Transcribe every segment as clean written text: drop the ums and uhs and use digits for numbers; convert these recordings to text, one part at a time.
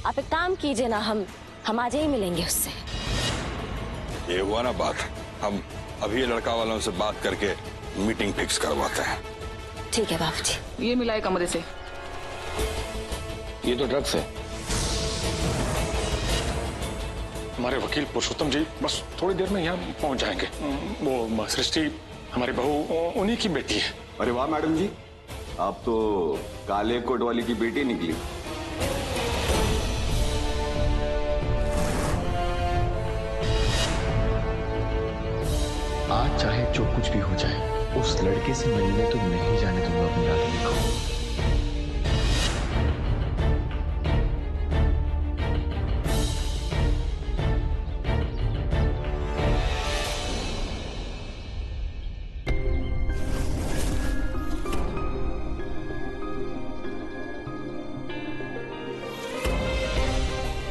आप एक काम कीजिए ना, हम आज ही मिलेंगे उससे। ये हुआ ना बात, हम अभी लड़का वालों से बात करके मीटिंग फिक्स करवाते हैं। ठीक है बाबूजी। ये मिला है कमरे से। ये तो ड्रग्स है। हमारे वकील पुरुषोत्तम जी बस थोड़ी देर में यहाँ पहुंच जाएंगे। वो सृष्टि हमारी बहू उन्हीं की बेटी है। अरे वाह मैडम जी, आप तो काले कोट वाली की बेटी निकली। आज चाहे जो कुछ भी हो जाए, उस लड़के से मिलने तो नहीं जाने दूंगा अपनी रागिनी को।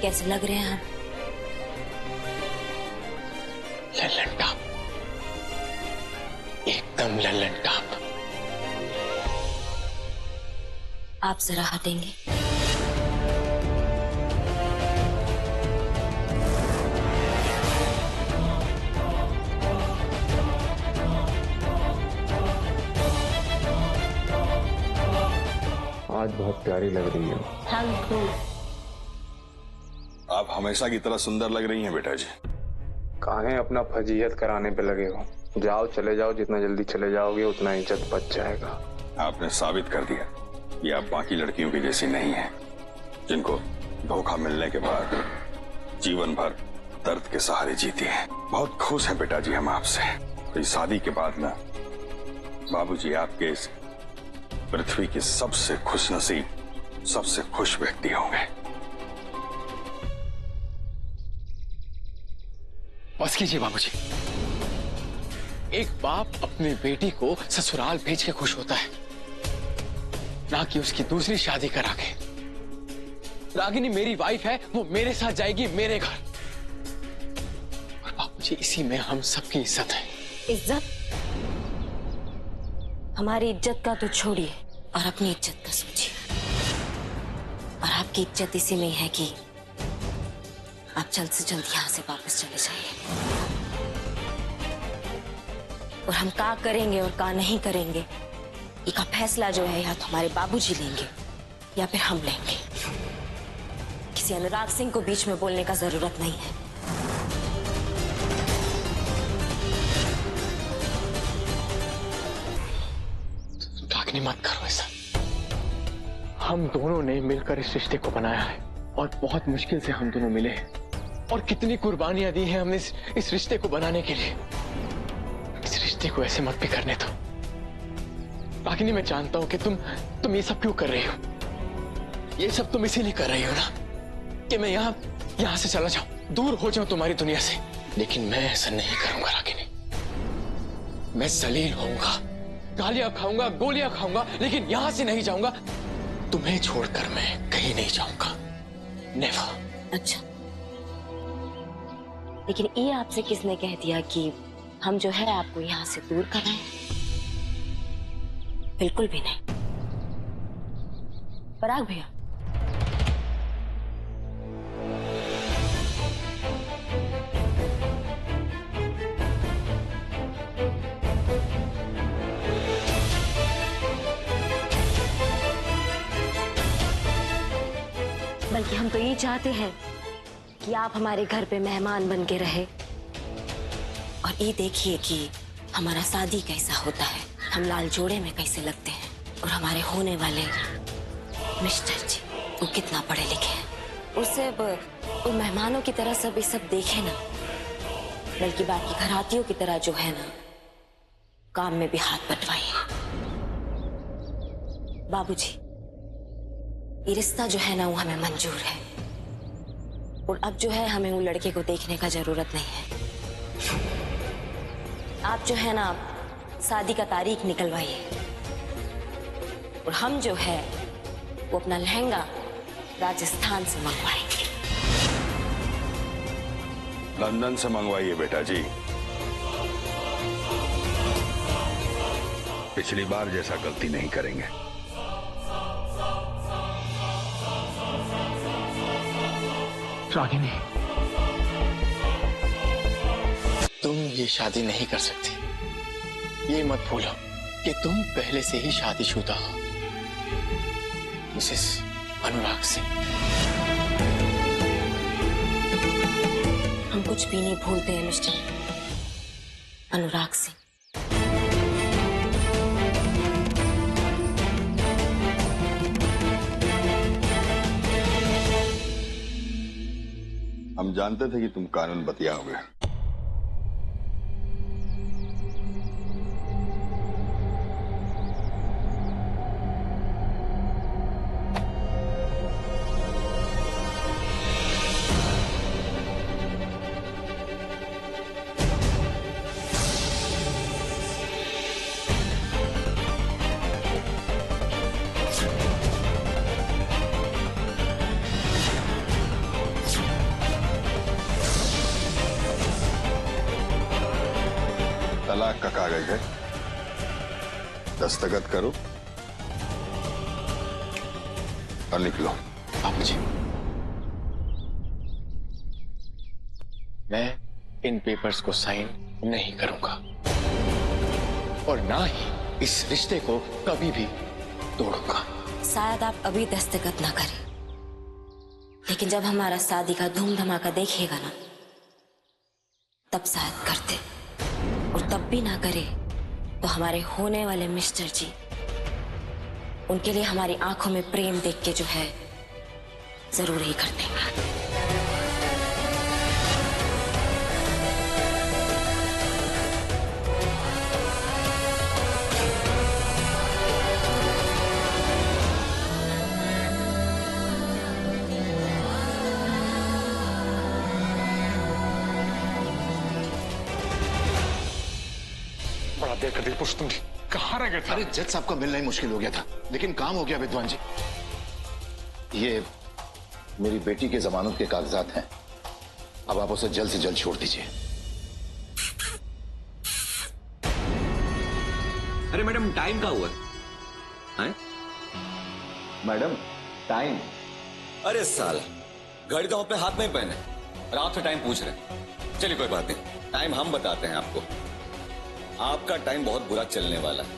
कैसे लग रहे हैं हम? लल्लन टाप, एकदम लल्लन टाप। आप जरा हटेंगे? आज बहुत प्यारी लग रही हो। Thank you. आप हमेशा की तरह सुंदर लग रही हैं बेटा जी। काहे अपना फजीहत कराने पे लगे हो? जाओ, चले जाओ, जितना जल्दी चले जाओगे उतना इज्जत बच जाएगा। आपने साबित कर दिया कि आप बाकी लड़कियों की जैसी नहीं हैं, जिनको धोखा मिलने के बाद जीवन भर दर्द के सहारे जीती हैं। बहुत खुश हैं बेटा जी हम आपसे। तो इस शादी के बाद ना बाबूजी आपके इस पृथ्वी के सबसे खुशनसीब, सबसे खुश व्यक्ति होंगे। बस कीजिए बाबूजी। एक बाप अपनी बेटी को ससुराल भेज के खुश होता है, ना कि उसकी दूसरी शादी करा के। रागिनी मेरी वाइफ है, वो मेरे साथ जाएगी मेरे घर। और बाबूजी इसी में हम सबकी इज्जत है। इज्जत? हमारी इज्जत का तो छोड़िए और अपनी इज्जत का सोचिए। और आपकी इज्जत इसी में है कि आप जल्द से जल्द यहां से वापस चले जाइए। और हम क्या करेंगे और क्या नहीं करेंगे, इसका फैसला जो है या तो हमारे बाबूजी लेंगे या फिर हम लेंगे। किसी अनुराग सिंह को बीच में बोलने का जरूरत नहीं है। रागिनी मत करो ऐसा। हम दोनों ने मिलकर इस रिश्ते को बनाया है और बहुत मुश्किल से हम दोनों मिले हैं। और कितनी कुर्बानियां दी हैं हमने इस रिश्ते को बनाने के लिए। इस रिश्ते को ऐसे मत भी करने दो। रागिनी मैं जानता हूं कि तुम ये सब क्यों कर रही हो। ये सब तुम इसीलिए कर रही हो ना कि मैं यहां से चला जाऊं, दूर हो जाऊं तुम्हारी दुनिया से। लेकिन मैं ऐसा नहीं करूंगा रागिनी। मैं जलील होऊंगा, गालियां खाऊंगा, गोलियां खाऊंगा, लेकिन यहां से नहीं जाऊंगा। तुम्हें छोड़कर मैं कहीं नहीं जाऊंगा। नेवर। अच्छा, लेकिन ये आपसे किसने कह दिया कि हम जो है आपको यहां से दूर कर रहे हैं? बिल्कुल भी नहीं। पराग भैया, बल्कि हम तो ये चाहते हैं कि आप हमारे घर पे मेहमान बन के रहे और ये देखिए कि हमारा शादी कैसा होता है, हम लाल जोड़े में कैसे लगते हैं, और हमारे होने वाले मिस्टर जी वो कितना पढ़े लिखे हैं। उससे अब वो मेहमानों की तरह सब ये सब देखे ना, बल्कि बाकी घरातियों की तरह जो है ना काम में भी हाथ बटवाइए। बाबूजी, ये रिश्ता जो है ना वो हमें मंजूर है, और अब जो है हमें वो लड़के को देखने का जरूरत नहीं है। आप जो है ना शादी का तारीख निकलवाइए, और हम जो है वो अपना लहंगा राजस्थान से मंगवाएंगे। लंदन से मंगवाइए बेटा जी। पिछली बार जैसा गलती नहीं करेंगे। रागिनी, तुम ये शादी नहीं कर सकती। ये मत भूलो कि तुम पहले से ही शादीशुदा हो, मिसेस अनुराग सिंह। हम कुछ भी नहीं भूलते हैं मिस्टर अनुराग सिंह। हम जानते थे कि तुम कानून बतियाओगे। तलाक का कागज है, दस्तखत करो और निकलो। बाबू जी, मैं इन पेपर्स को साइन नहीं करूंगा और ना ही इस रिश्ते को कभी भी तोड़ूंगा। शायद आप अभी दस्तखत ना करें, लेकिन जब हमारा शादी का धूम धमाका देखिएगा ना, तब शायद करते। और तब भी ना करे तो हमारे होने वाले मिस्टर जी, उनके लिए हमारी आंखों में प्रेम देख के जो है जरूर ही कर देंगे। बड़ा देर कर दी पुरुषोत्तम जी, कहाँ रह गए थे? अरे जज साहब का मिलना ही मुश्किल हो गया था, लेकिन काम हो गया विद्वान जी। ये मेरी बेटी के जमानत के कागजात हैं, अब आप उसे जल्द से जल्द छोड़ दीजिए। अरे मैडम, टाइम का हुआ है? Madam time? अरे साला, घड़ी तो अपने हाथ में ही पहने और आपसे टाइम पूछ रहे। चलिए कोई बात नहीं, टाइम हम बताते हैं आपको। आपका टाइम बहुत बुरा चलने वाला है,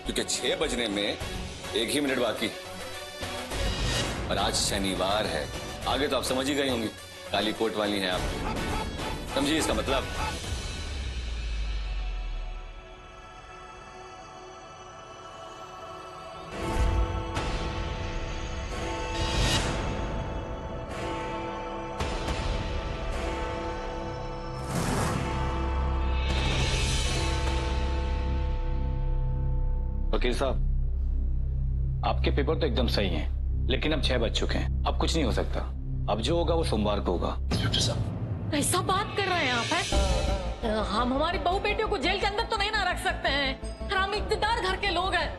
क्योंकि 6 बजने में 1 ही मिनट बाकी और आज शनिवार है। आगे तो आप समझ ही गई होंगी, काली कोट वाली हैं आप, समझिए इसका मतलब। वकील साहब, आपके पेपर तो एकदम सही हैं, लेकिन अब 6 बज चुके हैं, अब कुछ नहीं हो सकता। अब जो होगा वो सोमवार को होगा। इंस्पेक्टर साहब, कैसा बात कर रहे हैं आप हैं? हम हमारी बहू बेटियों को जेल के अंदर तो नहीं ना रख सकते हैं। हम इक़्तिदार घर के लोग हैं,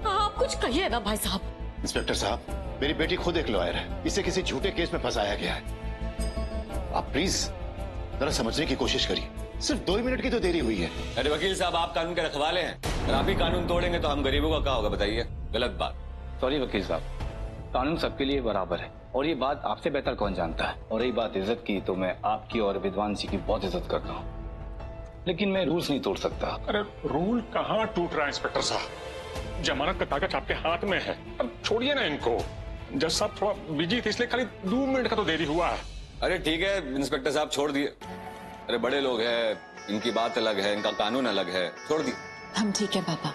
आप कुछ कहिए ना भाई साहब। इंस्पेक्टर साहब, मेरी बेटी खुद एक लॉयर है, इसे किसी झूठे केस में फंसाया गया है। आप प्लीज जरा समझने की कोशिश करिए, सिर्फ 2 मिनट की तो देरी हुई है। अरे वकील साहब, आप कानून के रखवाले हैं, अगर आप ही कानून तोड़ेंगे तो हम गरीबों का क्या होगा बताइए? गलत बात। सॉरी वकील साहब, कानून सबके लिए बराबर है और ये बात आपसे बेहतर कौन जानता है। और रही बात इज्जत की, तो मैं आपकी और विद्वान जी की बहुत इज्जत करता हूँ, लेकिन मैं रूल्स नहीं तोड़ सकता। अरे रूल कहाँ टूट रहा है इंस्पेक्टर साहब? जमानत का कागज आपके हाथ में है, अब छोड़िए ना इनको। जज साहब थोड़ा बिजी थे, इसलिए खाली 2 मिनट का तो देरी हुआ है। अरे ठीक है इंस्पेक्टर साहब, छोड़ दिए। अरे बड़े लोग हैं, इनकी बात अलग है, इनका कानून अलग है, छोड़ दी। हम ठीक है पापा,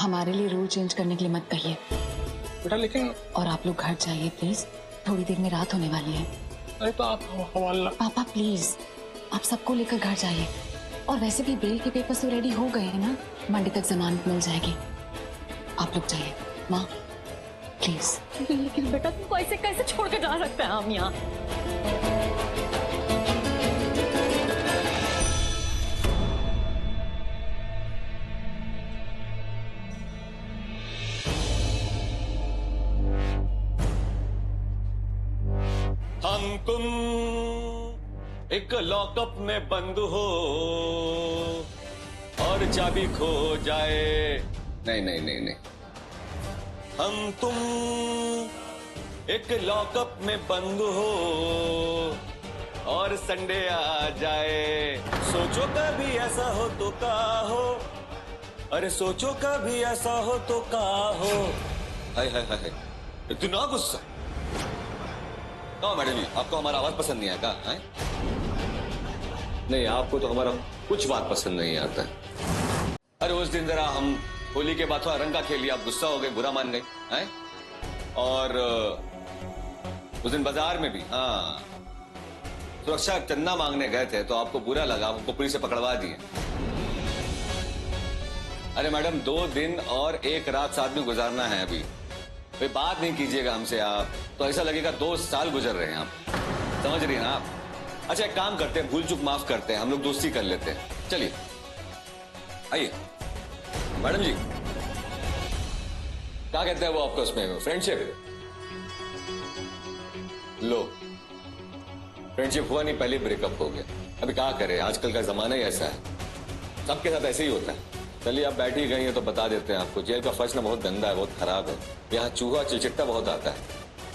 हमारे लिए रूल चेंज करने के लिए मत कहिए। बेटा लेकिन, और आप लोग घर जाइए प्लीज, थोड़ी देर में रात होने वाली है। अरे तो आप हवाला। पापा प्लीज, आप सबको लेकर घर जाइए। और वैसे भी बेल के पेपर्स तो रेडी हो गए हैं ना, मंडे तक जमानत मिल जाएगी। आप लोग जाइए। माँ प्लीज। लेकिन बेटा तुमको ऐसे कैसे छोड़ के जा सकते हैं हम यहाँ? हम तुम एक लॉकअप में बंद हो और चाबी खो जाए। नहीं नहीं नहीं नहीं, हम तुम एक लॉकअप में बंद हो और संडे आ जाए। सोचो कभी ऐसा हो तो का हो, अरे सोचो कभी ऐसा हो तो का हो। हाय हाय हाय, इतना गुस्सा। कहो मैडम जी, आपको हमारा आवाज पसंद नहीं आया का? नहीं, आपको तो हमारा कुछ बात पसंद नहीं आता। अरे उस दिन जरा हम होली के बाद थोड़ा रंग का खेल लिया, आप गुस्सा हो गए, बुरा मान गए हैं। और उस दिन बाजार में भी हाँ सुरक्षा चंदा मांगने गए थे तो आपको बुरा लगा, हमको पुलिस से पकड़वा दिए। अरे मैडम 2 दिन और 1 रात साथ में गुजारना है अभी, कोई बात नहीं कीजिएगा हमसे आप तो ऐसा लगेगा 2 साल गुजर रहे हैं आप, समझ रही हैं ना आप? अच्छा एक काम करते हैं, भूल चूक माफ करते हैं, हम लोग दोस्ती कर लेते हैं। चलिए आइए। मैडम जी क्या कहते हैं वो आपको उसमें, फ्रेंडशिप? लो फ्रेंडशिप हुआ नहीं, पहले ब्रेकअप हो गया। अभी क्या करें, आजकल का जमाना ही ऐसा है, सबके साथ ऐसे ही होता है। चलिए आप बैठी गई हैं तो बता देते हैं आपको, जेल का फर्श ना बहुत गंदा है, बहुत खराब है। यहाँ चूहा चिलचिट्टा बहुत आता है।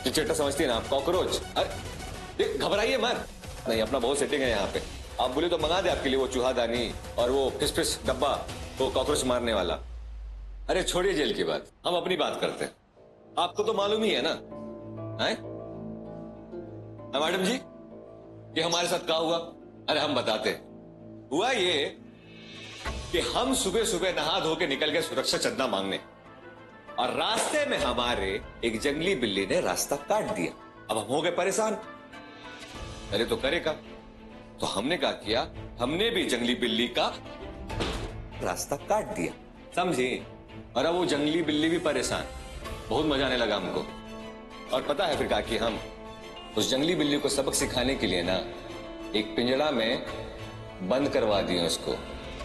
चिलचिट्टा समझती है ना आप, कॉकरोच। अरे घबराइए मत, नहीं अपना बहुत सेटिंग है यहाँ पे। आप बोले तो मंगा दे आपके लिए वो चूहादानी और वो फिस फिस डब्बा, वो कॉकरोच मारने वाला। अरे छोड़िए जेल की बात, हम अपनी बात करते हैं। आपको तो मालूम ही है ना है मैडम जी कि हमारे साथ क्या हुआ? अरे हम बताते। हुआ ये कि हम सुबह सुबह नहा धो के निकल गए सुरक्षा चंदा मांगने, और रास्ते में हमारे एक जंगली बिल्ली ने रास्ता काट दिया। अब हम हो गए परेशान, अरे तो करेगा, तो हमने क्या किया, हमने भी जंगली बिल्ली का रास्ता काट दिया, समझे? और अब वो जंगली बिल्ली भी परेशान, बहुत मजा आने लगा हमको। और पता है फिर क्या कि हम उस जंगली बिल्ली को सबक सिखाने के लिए ना एक पिंजड़ा में बंद करवा दिए उसको।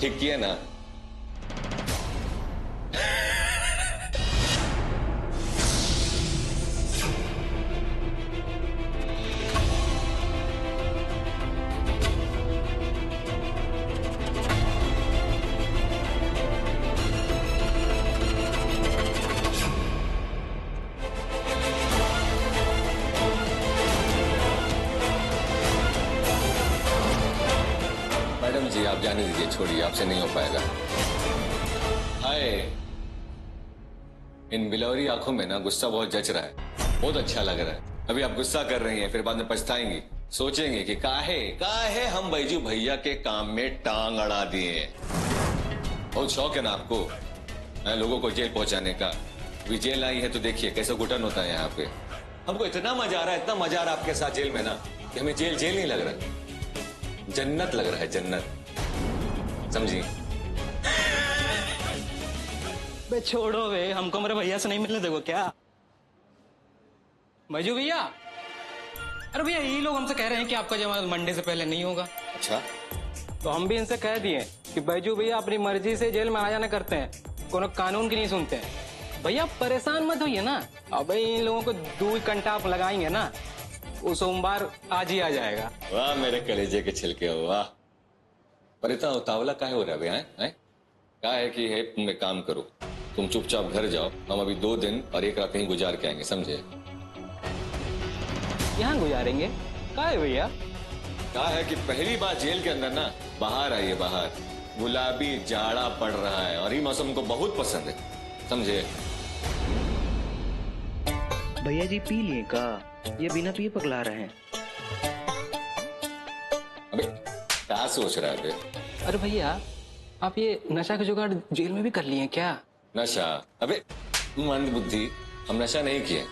ठीक किया ना? मैडम जी आप जाने दीजिए, छोड़िए, आपसे नहीं हो पाएगा। हाय, इन बिलौरी आंखों में ना गुस्सा बहुत जच रहा है, बहुत अच्छा लग रहा है। अभी आप गुस्सा कर रही हैं, फिर बाद में पछताएंगी, सोचेंगे कि काहे हम बैजू भैया के काम में टांग अड़ा दिए। बहुत शौक है ना आपको लोगों को जेल पहुंचाने का। अभी जेल आई है तो देखिए कैसा घुटन होता है यहाँ पे। हमको इतना मजा आ रहा है, इतना मजा आ रहा है आपके साथ जेल में ना कि हमें जेल जेल नहीं लग रहा, जन्नत लग रहा है, जन्नत, समझी? बे छोड़ो बे, हमको मेरे भैया से नहीं मिलने देगो क्या? बैजू भैया, अरे भैया ये लोग हमसे कह रहे हैं कि आपका जमानत मंडे से पहले नहीं होगा। अच्छा, तो हम भी इनसे कह दिए कि बैजू भैया अपनी मर्जी से जेल में आ जाना करते हैं, कोनो कानून की नहीं सुनते हैं। भैया परेशान मत होइए ना, अब इन लोगों को 2 घंटा आप लगाएंगे ना, वो सोमवार आज ही आ जाएगा। वाह मेरे कलेजे के छिलके, वाह। पर इतना उतावला काहे हो रहा है भैया? क्या है कि है, तुम एक काम करो, तुम चुपचाप घर जाओ, हम अभी 2 दिन और 1 रात कहीं गुजार के आएंगे, समझे? यहाँ गुजारेंगे? क्या है भैया? क्या है कि पहली बार जेल के अंदर ना बाहर आइए, बाहर गुलाबी जाड़ा पड़ रहा है और ये मौसम हमको बहुत पसंद है, समझे? भैया जी पी लिए का, ये बिना पिए पगला रहे हैं। अबे क्या सोच रहा है बे? अरे भैया आप ये नशा का जुगाड़ जेल में भी कर लिए क्या? नशा? अबे मंद बुद्धि, हम नशा नहीं किए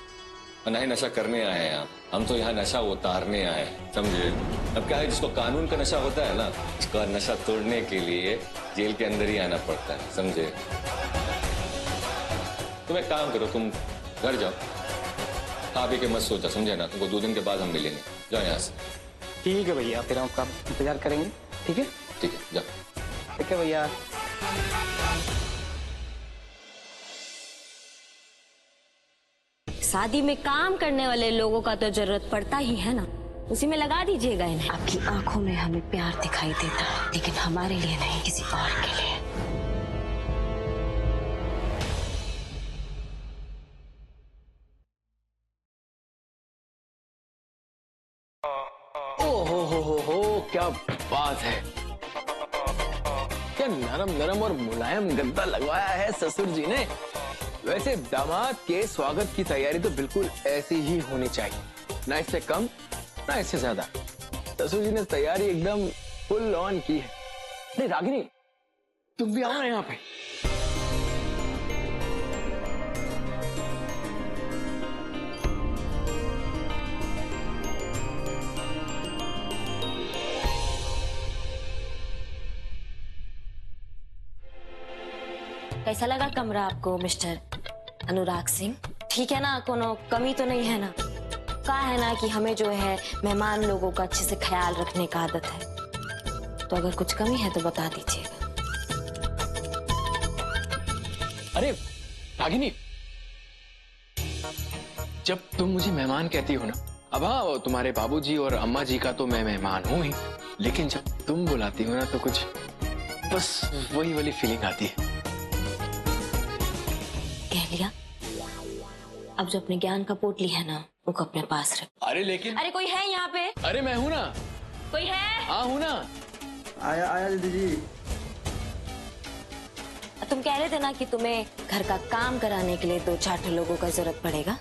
और ना ही नशा करने आए हैं। हम तो यहाँ नशा उतारने आए हैं, समझे? अब क्या है, जिसको कानून का नशा होता है ना, उसका नशा तोड़ने के लिए जेल के अंदर ही आना पड़ता है, समझे? तुम एक काम करो, तुम घर जाओ, खा पी के मत सोचा, समझे ना? तुमको 2 दिन के बाद हम मिलेंगे, जाओ यहाँ से। ठीक है भैया, फिर हम आपका इंतजार करेंगे। ठीक है? ठीक है, जाओ। ठीक है भैया। शादी में काम करने वाले लोगों का तो जरूरत पड़ता ही है ना, उसी में लगा दीजिएगा इन्हें। आपकी आंखों में हमें प्यार दिखाई देता है, लेकिन हमारे लिए नहीं, किसी और के लिए। हो क्या बात है। क्या नरम नरम और मुलायम गद्दा लगवाया है ससुर जी ने। वैसे दामाद के स्वागत की तैयारी तो बिल्कुल ऐसी ही होनी चाहिए, ना इससे कम ना इससे ज्यादा। ससुर जी ने तैयारी एकदम फुल ऑन की है। अरे रागिनी, तुम भी आओ ना यहाँ पे। कैसा लगा कमरा आपको मिस्टर अनुराग सिंह? ठीक है ना, कोनो कमी तो नहीं है ना? कहा है ना कि हमें जो है मेहमान लोगों का अच्छे से ख्याल रखने का आदत है, तो अगर कुछ कमी है तो बता दीजिएगा। अरे रागिनी, जब तुम मुझे मेहमान कहती हो ना, अब हाँ तुम्हारे बाबूजी और अम्मा जी का तो मैं मेहमान हूं ही, लेकिन जब तुम बुलाती हो ना तो कुछ बस वही वाली फीलिंग आती है। कह लिया। अब जो अपने ज्ञान का पोटली है ना, वो अपने पास रख। अरे लेकिन अरे कोई है यहाँ पे? अरे मैं हूं ना। कोई है? हाँ हूं ना। आया आया दीदी जी। तुम कह रहे थे ना कि तुम्हें घर का काम कराने के लिए 2-4 लोगों का जरूरत पड़ेगा।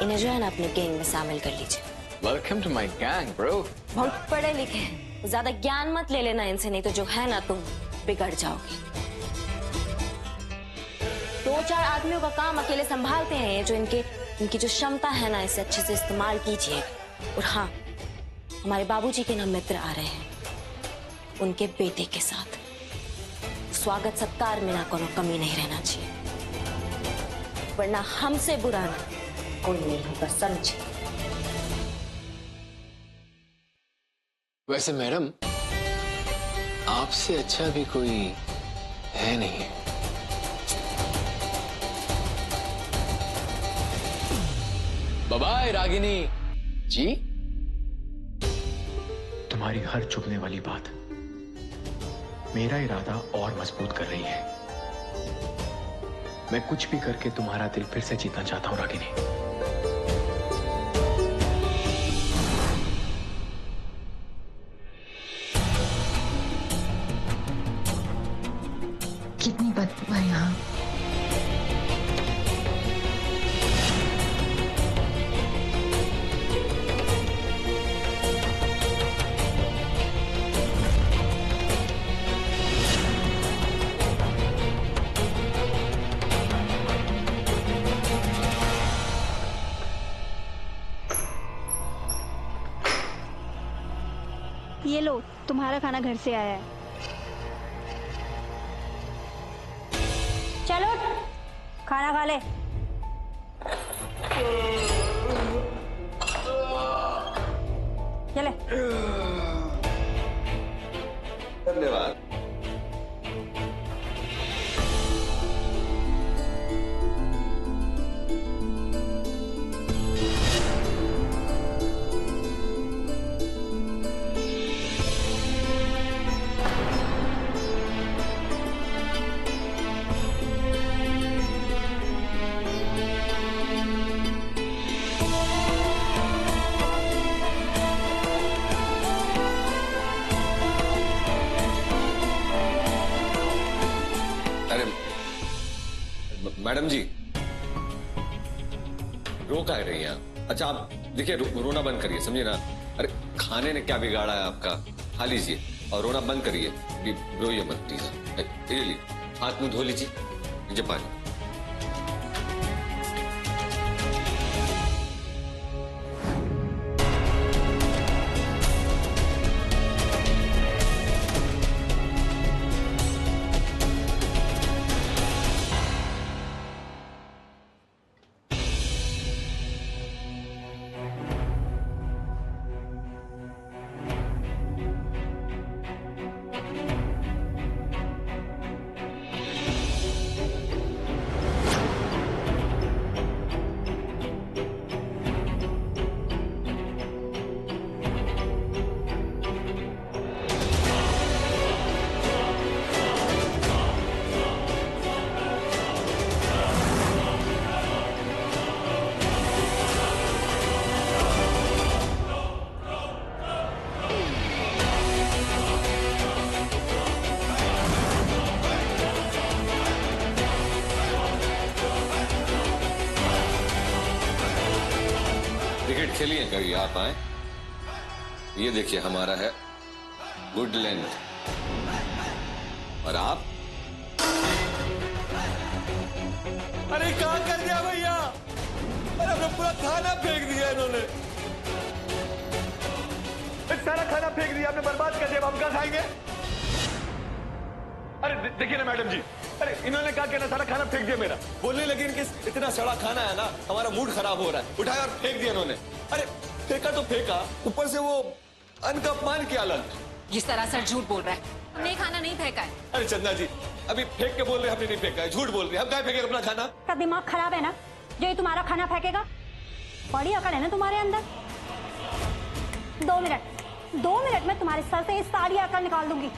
इन्हें जो है ना अपने गैंग में शामिल कर लीजिए। Welcome to my gang bro. बहुत पढ़े लिखे हैं, ज्यादा ज्ञान मत ले लेना इनसे, नहीं तो जो है ना तुम बिगड़ जाओगे। 2-4 आदमियों का काम अकेले संभालते हैं, जो इनकी जो क्षमता है ना, इसे अच्छे से इस्तेमाल कीजिए। और हाँ, हमारे बाबूजी के ना मित्र आ रहे हैं, उनके बेटे के साथ। स्वागत सत्कार में ना कोनो कमी नहीं रहना चाहिए, वरना हमसे बुरा ना कोई नहीं होगा, समझे? वैसे मैडम, आपसे अच्छा भी कोई है नहीं। बाय रागिनी जी। तुम्हारी हर चुभने वाली बात मेरा इरादा और मजबूत कर रही है। मैं कुछ भी करके तुम्हारा दिल फिर से जीतना चाहता हूं रागिनी। कितनी बदबू है यहाँ। ये लो, तुम्हारा खाना घर से आया है। चलो खाना खा ले। चले। धन्यवाद। मैडम जी, रो क्या रही हैं आप? अच्छा आप देखिए, रोना बंद करिए, समझिए ना। अरे खाने ने क्या बिगाड़ा है आपका? खा लीजिए और रोना बंद करिए। रोइए मत प्लीज। ये लीजिए, हाथ मुंह धो लीजिए, लीजिए पानी। खेलिए कभी आप आए। ये देखिए हमारा है वुडलैंड और आप। अरे क्या कर दिया भैया? अरे हमने पूरा खाना फेंक दिया इन्होंने। सारा खाना फेंक दिया आपने, बर्बाद कर दिया। हम क्या खाएंगे? अरे देखिए ना मैडम जी, अरे इन्होंने क्या कहना, सारा खाना फेंक दिया मेरा। बोलने लगे इनके इतना सड़ा खाना है ना, हमारा मूड खराब हो रहा है। उठाया और फेंक दिया इन्होंने। अरे फेंका तो फेंका, ऊपर से वो अन्न का अपमान किया। अलग जिस तरह सर झूठ बोल रहा है, हमने खाना नहीं फेंका है। अरे चंदा जी, अभी फेंक के बोल रहे हमने नहीं फेंका है, झूठ बोल रहे। हम क्या फेंकेंगे अपना खाना? का दिमाग खराब है ना, जो ये तुम्हारा खाना फेंकेगा? बड़ी अकड़ है ना तुम्हारे अंदर। 2 मिनट में तुम्हारे सर से ये सारी अकड़ निकाल दूंगी।